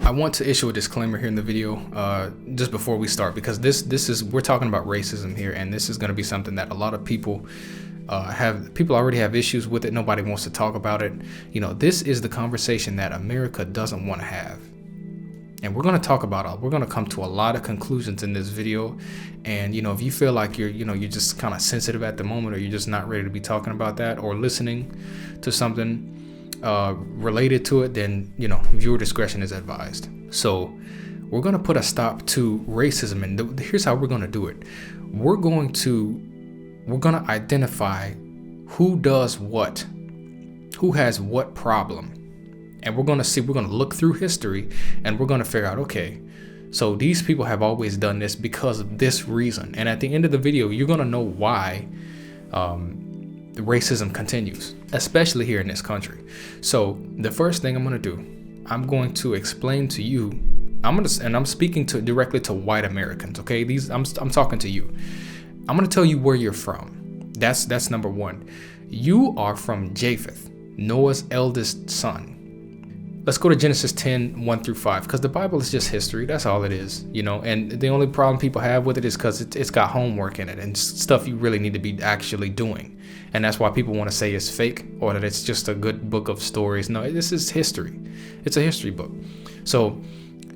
I want to issue a disclaimer here in the video just before we start, because we're talking about racism here, and this is going to be something that a lot of people already have issues with it. Nobody wants to talk about it. This is the conversation that America doesn't want to have. And we're going to talk about it. We're going to come to a lot of conclusions in this video. And, if you feel like you're just kind of sensitive at the moment, or you're just not ready to be talking about that or listening to something related to it, then, viewer discretion is advised. So we're going to put a stop to racism. And here's how we're going to do it. We're going to identify who does what, who has what problem. And we're going to look through history, and we're going to figure out, okay, so these people have always done this because of this reason. And at the end of the video, you're going to know why racism continues, especially here in this country. So the first thing I'm going to do, I'm going to explain to you, I'm speaking directly to white Americans. Okay. I'm talking to you. I'm going to tell you where you're from. That's number one. You are from Japheth, Noah's eldest son. Let's go to Genesis 10, 1 through 5, because the Bible is just history. That's all it is, and the only problem people have with it is because it's got homework in it and stuff you really need to be actually doing. And that's why people want to say it's fake or that it's just a good book of stories. No, this is history. It's a history book. So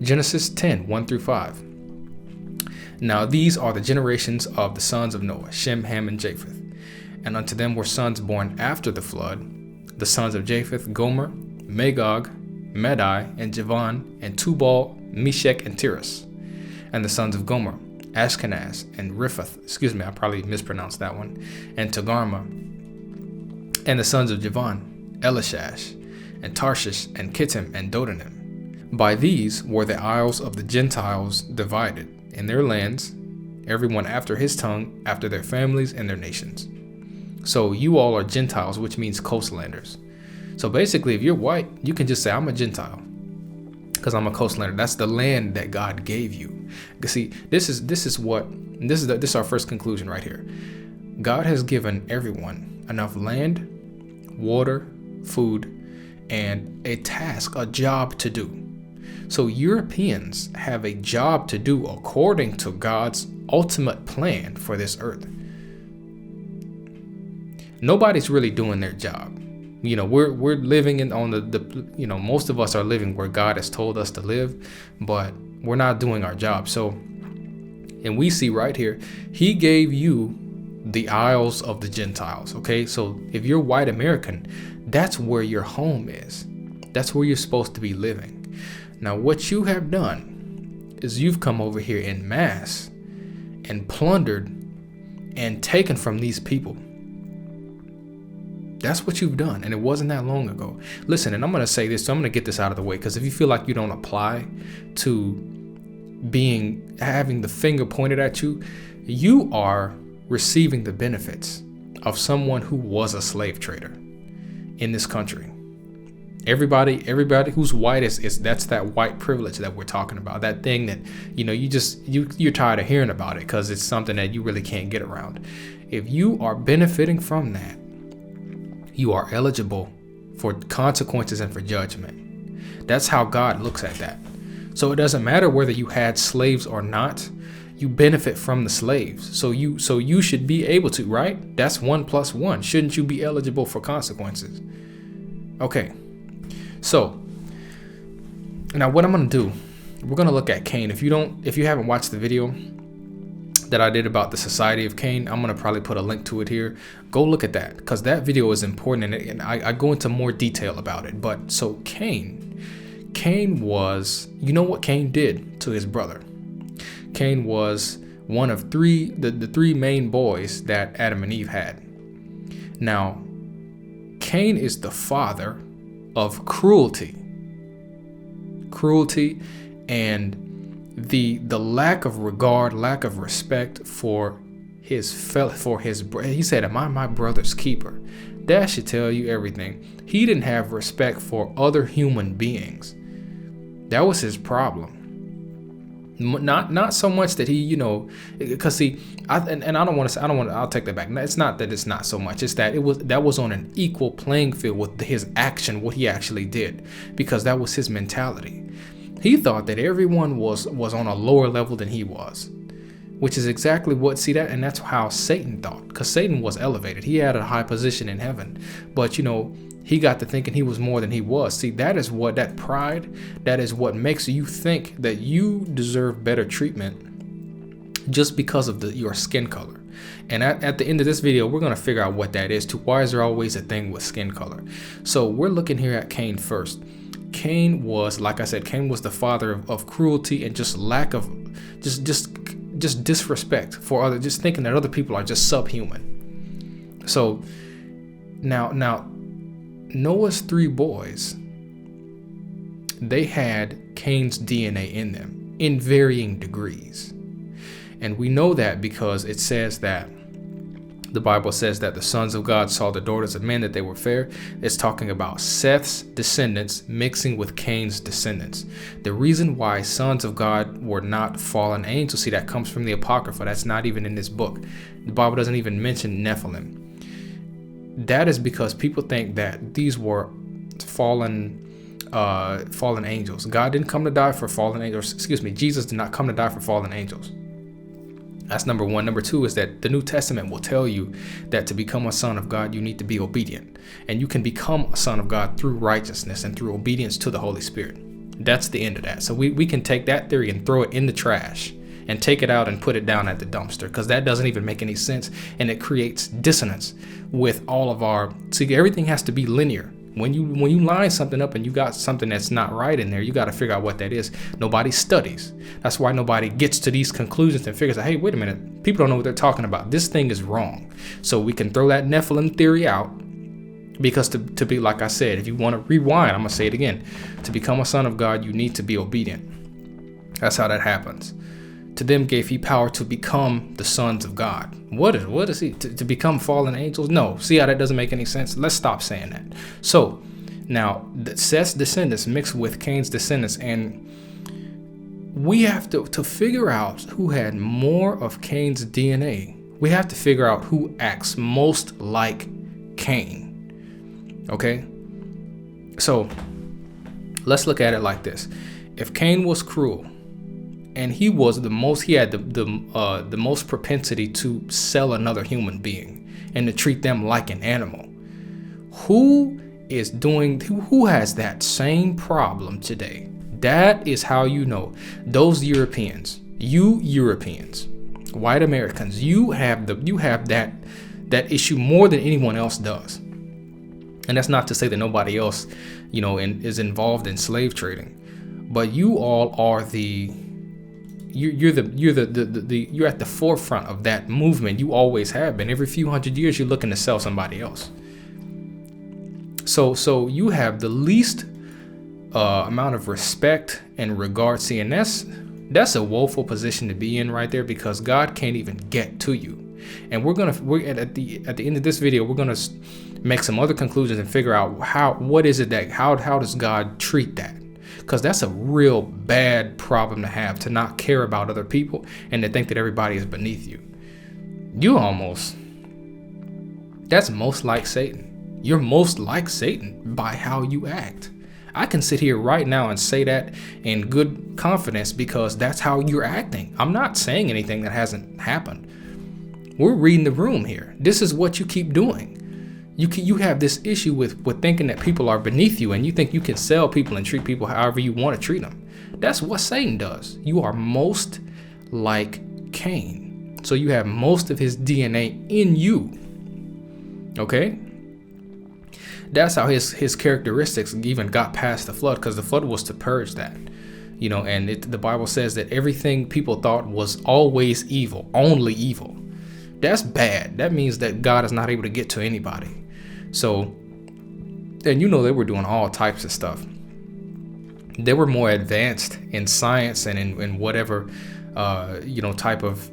Genesis 10, 1 through 5. Now these are the generations of the sons of Noah, Shem, Ham, and Japheth. And unto them were sons born after the flood, the sons of Japheth, Gomer, Magog, Madai, and Javan, and Tubal, Meshech, and Tiras. And the sons of Gomer, Ashkenaz, and Riphath, I probably mispronounced that one, and Togarmah. And the sons of Javan, Elishash, and Tarshish, and Kittim, and Dodanim. By these were the isles of the Gentiles divided, in their lands, everyone after his tongue, after their families and their nations. So you all are Gentiles, which means coastlanders. So basically, if you're white, you can just say, I'm a Gentile, because I'm a coastlander. That's the land that God gave you. See, this is our first conclusion right here. God has given everyone enough land, water, food, and a task, a job to do. So Europeans have a job to do according to God's ultimate plan for this earth. Nobody's really doing their job. We're living on the most of us are living where God has told us to live, but we're not doing our job. So, and we see right here, he gave you the isles of the Gentiles. Okay. So if you're white American, that's where your home is. That's where you're supposed to be living. Now, what you have done is you've come over here in mass and plundered and taken from these people. That's what you've done, and it wasn't that long ago. Listen, and I'm going to say this, so I'm going to get this out of the way, because if you feel like you don't apply to having the finger pointed at you, you are receiving the benefits of someone who was a slave trader in this country. Everybody who's white that's that white privilege that we're talking about. That thing that you're tired of hearing about it because it's something that you really can't get around. If you are benefiting from that, you are eligible for consequences and for judgment. That's how God looks at that. So it doesn't matter whether you had slaves or not. You benefit from the slaves. So you should be able to, right? That's 1 + 1. Shouldn't you be eligible for consequences? Okay. So now what I'm going to do, we're going to look at Cain. If you haven't watched the video that I did about the Society of Cain, I'm going to probably put a link to it here. Go look at that, because that video is important, and I go into more detail about it. But so Cain was, what Cain did to his brother? Cain was one of the three main boys that Adam and Eve had. Now, Cain is the father of cruelty and the lack of regard, lack of respect for his brother. He said, "Am I my brother's keeper?" That should tell you everything. He didn't have respect for other human beings. That was his problem. Not so much that he, because see, I'll take that back. It's not that it's not so much. It's that that was on an equal playing field with his action, what he actually did, because that was his mentality. He thought that everyone was on a lower level than he was, which is exactly what, see that, and that's how Satan thought, because Satan was elevated. He had a high position in heaven, but he got to thinking he was more than he was. See, that pride, that is what makes you think that you deserve better treatment just because of your skin color. And at the end of this video, we're going to figure out what that is too. Why is there always a thing with skin color? So we're looking here at Cain first. Cain was, like I said, Cain was the father of cruelty and just lack of, just disrespect for others, just thinking that other people are just subhuman. So now Noah's 3 boys, they had Cain's DNA in them in varying degrees. And we know that because it says that the Bible says that the sons of God saw the daughters of men, that they were fair. It's talking about Seth's descendants mixing with Cain's descendants. The reason why sons of God were not fallen angels, see, that comes from the Apocrypha. That's not even in this book. The Bible doesn't even mention Nephilim. That is because people think that these were fallen angels. God didn't come to die for fallen angels. Excuse me, Jesus did not come to die for fallen angels. That's number one. Number two is that the New Testament will tell you that to become a son of God, you need to be obedient. And you can become a son of God through righteousness and through obedience to the Holy Spirit. That's the end of that. So we can take that theory and throw it in the trash and take it out and put it down at the dumpster, because that doesn't even make any sense, and it creates dissonance with all of our, see, everything has to be linear. When you line something up and you got something that's not right in there, you got to figure out what that is. Nobody studies. That's why nobody gets to these conclusions and figures out, hey, wait a minute, people don't know what they're talking about. This thing is wrong. So we can throw that Nephilim theory out, because to be, like I said, if you want to rewind, I'm going to say it again. To become a son of God, you need to be obedient. That's how that happens. To them gave he power to become the sons of God. What is he? To become fallen angels? No. See how that doesn't make any sense? Let's stop saying that. So now Seth's descendants mixed with Cain's descendants, and we have to figure out who had more of Cain's DNA. We have to figure out who acts most like Cain. Okay? So let's look at it like this. If Cain was cruel, and he had the most propensity to sell another human being and to treat them like an animal. Who has that same problem today? That is how you know. Those Europeans, white Americans, you have that issue more than anyone else does. And that's not to say that nobody else, is involved in slave trading, but you all are you're at the forefront of that movement. You always have been. Every few hundred years, you're looking to sell somebody else. So you have the least amount of respect and regard. See, and that's a woeful position to be in right there, because God can't even get to you. And we're at the end of this video, we're gonna make some other conclusions and figure out how does God treat that? Because that's a real bad problem to have, to not care about other people and to think that everybody is beneath you. That's most like Satan. You're most like Satan by how you act. I can sit here right now and say that in good confidence, because that's how you're acting. I'm not saying anything that hasn't happened. We're reading the room here. This is what you keep doing. You have this issue with thinking that people are beneath you, and you think you can sell people and treat people however you want to treat them. That's what Satan does. You are most like Cain. So you have most of his DNA in you. Okay? That's how his characteristics even got past the flood, because the flood was to purge that. And the Bible says that everything people thought was always evil, only evil. That's bad. That means that God is not able to get to anybody. So, and they were doing all types of stuff. They were more advanced in science and in whatever, type of,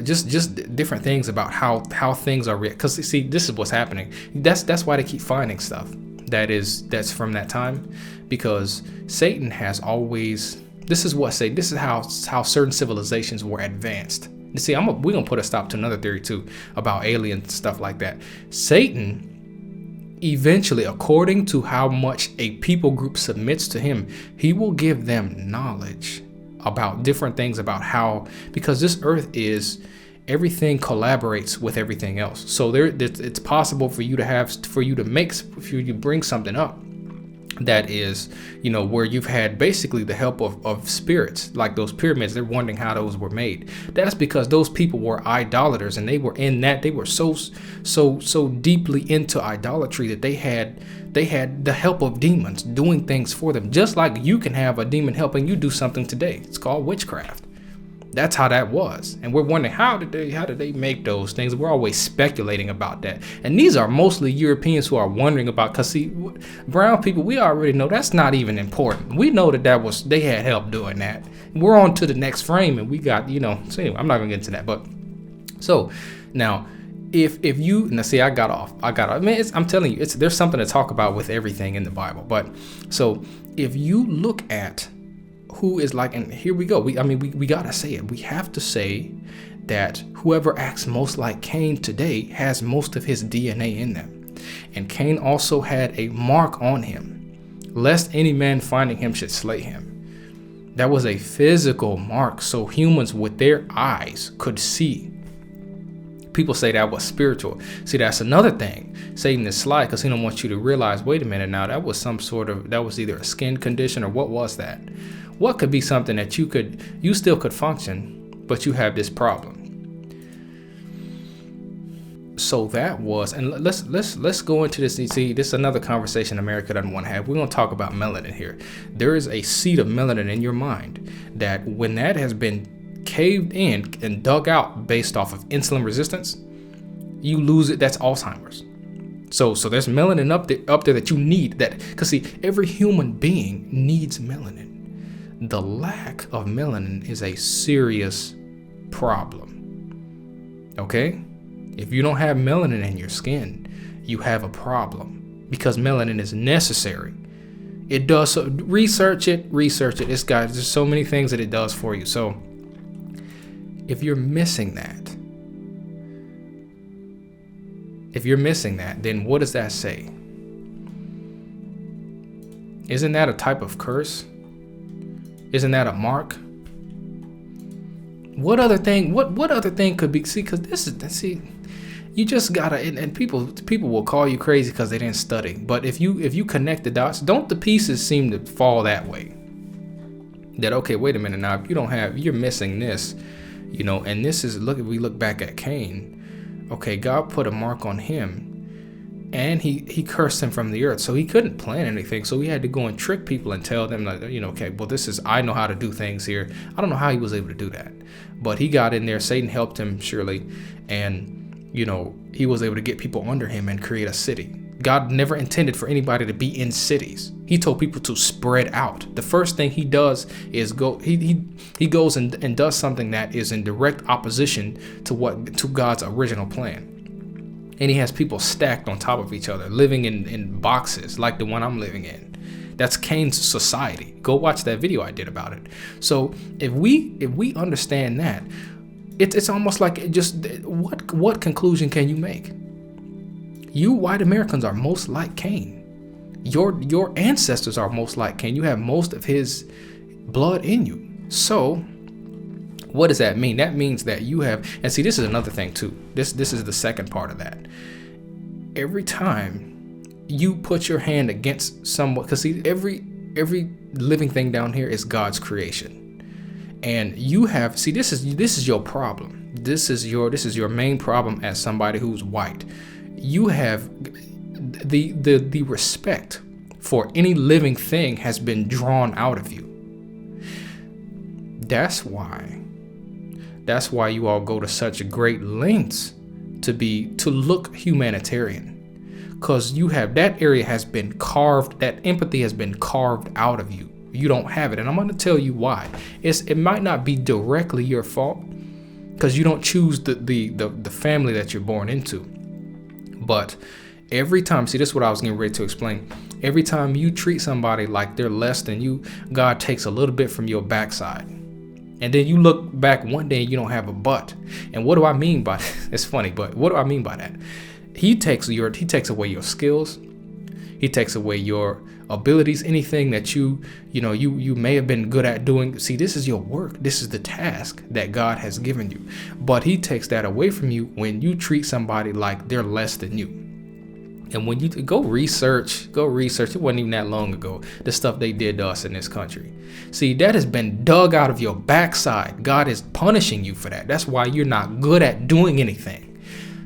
just different things about how things are. Because see, this is what's happening. That's why they keep finding stuff that's from that time, because Satan has always. This is how certain civilizations were advanced. You see, we're gonna put a stop to another theory too about aliens and stuff like that. Satan eventually, according to how much a people group submits to him, he will give them knowledge about different things about how, because this earth is, everything collaborates with everything else. So it's possible for you to bring something up that is, where you've had basically the help of spirits, like those pyramids. They're wondering how those were made. That's because those people were idolaters, and they were so deeply into idolatry that they had the help of demons doing things for them. Just like you can have a demon helping you do something today. It's called witchcraft. That's how that was. And we're wondering, how did they make those things? We're always speculating about that. And these are mostly Europeans who are wondering about, because see, brown people, we already know that's not even important. We know that they had help doing that. We're on to the next frame, and we got, so anyway, I'm not gonna get into that. But so now, if you, now see, I got off. I mean, I'm telling you, there's something to talk about with everything in the Bible. But so if you look at who is like, and here we go. We gotta say it. We have to say that whoever acts most like Cain today has most of his DNA in them. And Cain also had a mark on him, lest any man finding him should slay him. That was a physical mark, so humans with their eyes could see. People say that was spiritual. See, that's another thing. Satan is sly because he don't want you to realize, wait a minute now, that was either a skin condition, or what was that? What could be something that you still could function, but you have this problem? So that was, and let's go into this. You see, this is another conversation America doesn't want to have. We're going to talk about melanin here. There is a seed of melanin in your mind that when that has been caved in and dug out based off of insulin resistance, you lose it. That's Alzheimer's. So there's melanin up there that you need, that, because see, every human being needs melanin. The lack of melanin is a serious problem. Okay? If you don't have melanin in your skin, you have a problem, because melanin is necessary. It does so. Research it. It's got, there's so many things that it does for you. So if you're missing that, then what does that say? Isn't that a type of curse? Isn't that a mark? What other thing? What other thing could be? See, because you just gotta. And people will call you crazy because they didn't study. But if you connect the dots, don't the pieces seem to fall that way? That, okay, wait a minute now. If you're missing this, and this is, we look back at Cain. Okay, God put a mark on him. And he cursed him from the earth, so he couldn't plan anything. So he had to go and trick people and tell them, like, okay, well, I know how to do things here. I don't know how he was able to do that, but he got in there. Satan helped him, surely, and he was able to get people under him and create a city. God never intended for anybody to be in cities. He told people to spread out. The first thing he does is he goes and does something that is in direct opposition to God's original plan. And he has people stacked on top of each other, living in boxes like the one I'm living in. That's Cain's society. Go watch that video I did about it. So if we understand that, it's almost like, just what conclusion can you make? You white Americans are most like Cain. Your ancestors are most like Cain. You have most of his blood in you. So what does that mean? That means that you have, and see, this is another thing too. This is the second part of that. Every time you put your hand against someone, because see, every living thing down here is God's creation, and you have, see, this is your problem. This is your main problem as somebody who's white. You have the respect for any living thing has been drawn out of you. That's why you all go to such great lengths to look humanitarian, because you have, that area has been carved, that empathy has been carved out of you. You don't have it, and I'm going to tell you why. It might not be directly your fault, because you don't choose the family that you're born into. But every time, see, this is what I was getting ready to explain. Every time you treat somebody like they're less than you, God takes a little bit from your backside. And then you look back one day and you don't have a butt. And what do I mean by that? It's funny, but what do I mean by that? He takes away your skills. He takes away your abilities, anything that you may have been good at doing. See, this is your work. This is the task that God has given you. But he takes that away from you when you treat somebody like they're less than you. And when you go research, it wasn't even that long ago, the stuff they did to us in this country. See, that has been dug out of your backside. God is punishing you for that. That's why you're not good at doing anything.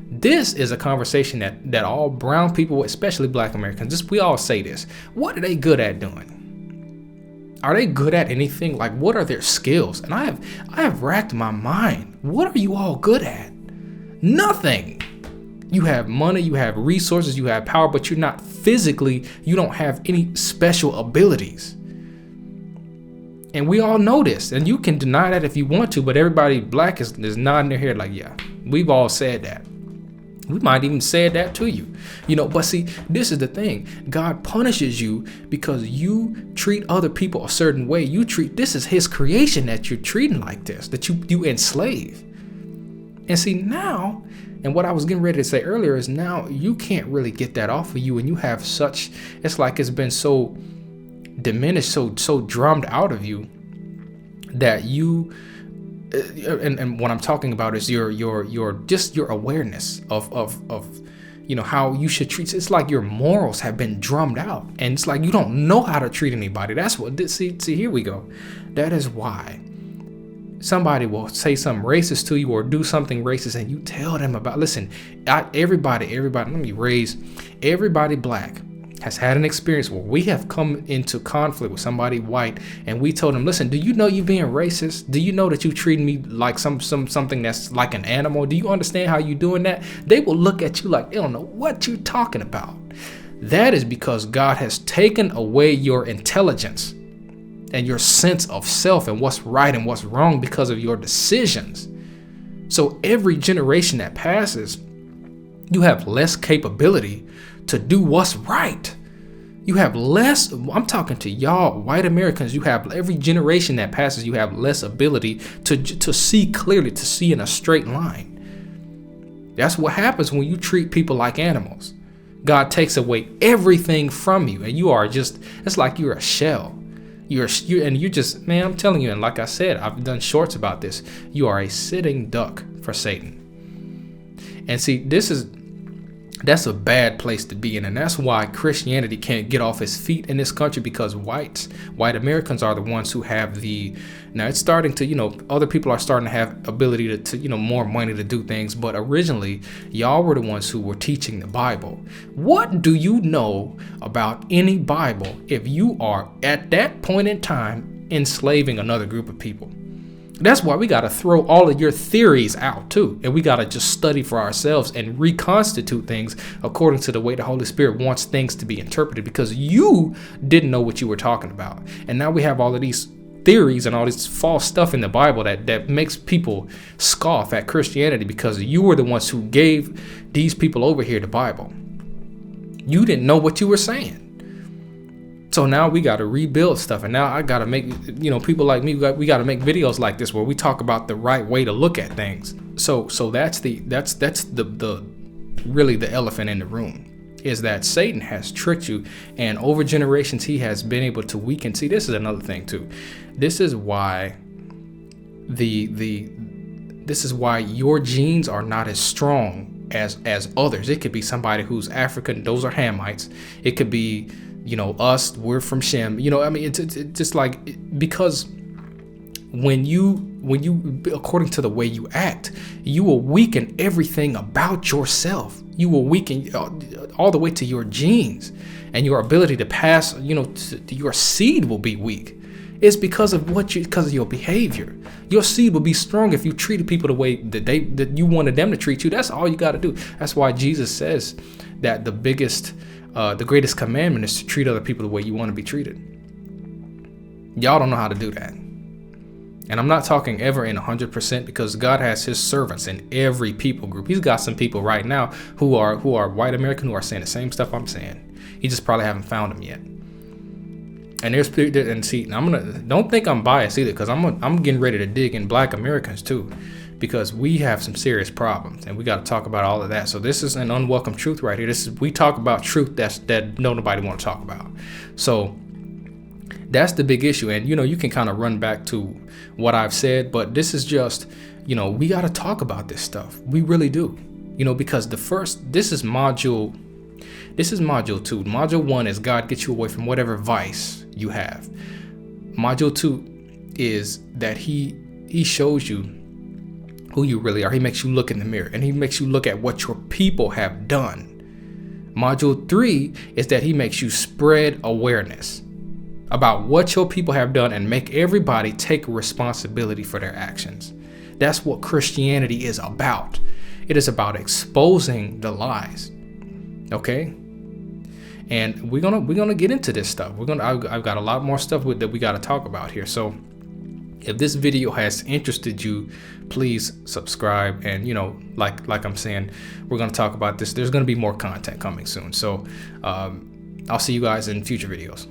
This is a conversation that all brown people, especially Black Americans, we all say this. What are they good at doing? Are they good at anything? Like, what are their skills? And I have racked my mind. What are you all good at? Nothing. You have money, you have resources, you have power, but you're not physically, you don't have any special abilities. And we all know this, and you can deny that if you want to, but everybody Black is nodding their head like, yeah, we've all said that. We might even say that to you, but see, this is the thing. God punishes you because you treat other people a certain way. This is his creation that you're treating like this, that you enslave. And see now, and what I was getting ready to say earlier is now you can't really get that off of you, and you have it's like it's been so diminished, so drummed out of you that you, and what I'm talking about is your awareness of how you should treat. It's like your morals have been drummed out, and it's like you don't know how to treat anybody. That's what, see, here we go. That is why somebody will say something racist to you or do something racist, and you tell them about, listen, everybody, let me raise, everybody Black has had an experience where we have come into conflict with somebody white, and we told them, listen, do you know you're being racist? Do you know that you treating me like something that's like an animal? Do you understand how you doing that? They will look at you like they don't know what you're talking about. That is because God has taken away your intelligence and your sense of self and what's right and what's wrong because of your decisions. So every generation that passes, you have less capability to do what's right. You have less, I'm talking to y'all, white Americans, you have, every generation that passes, you have less ability to see clearly, to see in a straight line. That's what happens when you treat people like animals. God takes away everything from you, and you are just, it's like you're a shell. You're just, man, I'm telling you, and like I said, I've done shorts about this. You are a sitting duck for Satan. And see, that's a bad place to be in, and that's why Christianity can't get off its feet in this country, because white Americans are the ones who have now it's starting to, other people are starting to have ability to more money to do things, but originally y'all were the ones who were teaching the Bible. What do you know about any Bible if you are at that point in time enslaving another group of people? That's why we got to throw all of your theories out too. And we got to just study for ourselves and reconstitute things according to the way the Holy Spirit wants things to be interpreted, because you didn't know what you were talking about. And now we have all of these theories and all this false stuff in the Bible that makes people scoff at Christianity, because you were the ones who gave these people over here the Bible. You didn't know what you were saying. So now we got to rebuild stuff, and now I got to make, people like me, we got to make videos like this where we talk about the right way to look at things. So that's the really the elephant in the room, is that Satan has tricked you, and over generations he has been able to weaken. See, this is another thing too. This is why this is why your genes are not as strong as others. It could be somebody who's African, those are Hamites. It could be us, we're from Shem. It's just like, because when you according to the way you act, you will weaken everything about yourself. You will weaken all the way to your genes, and your ability to pass, your seed will be weak. It's because of your behavior. Your seed will be strong if you treated people the way that you wanted them to treat you. That's all you got to do. That's why Jesus says that the greatest commandment is to treat other people the way you want to be treated. Y'all don't know how to do that. And I'm not talking ever in 100%, because God has his servants in every people group. He's got some people right now who are white American who are saying the same stuff I'm saying. He just probably haven't found them yet. And see, don't think I'm biased either, because I'm getting ready to dig in Black Americans too, because we have some serious problems and we got to talk about all of that. So this is an unwelcome truth right here. We talk about truth that nobody want to talk about. So that's the big issue. And you can kind of run back to what I've said, but this is just, we got to talk about this stuff. We really do. Because this is module 2. Module 1 is God gets you away from whatever vice you have. Module 2 is that he shows you who you really are. He makes you look in the mirror and he makes you look at what your people have done. Module 3 is that he makes you spread awareness about what your people have done and make everybody take responsibility for their actions. That's what Christianity is about. It is about exposing the lies. Okay? And we're gonna get into this stuff. I've got a lot more stuff that we got to talk about here. So if this video has interested you, please subscribe. And like I'm saying, we're gonna talk about this. There's gonna be more content coming soon. So I'll see you guys in future videos.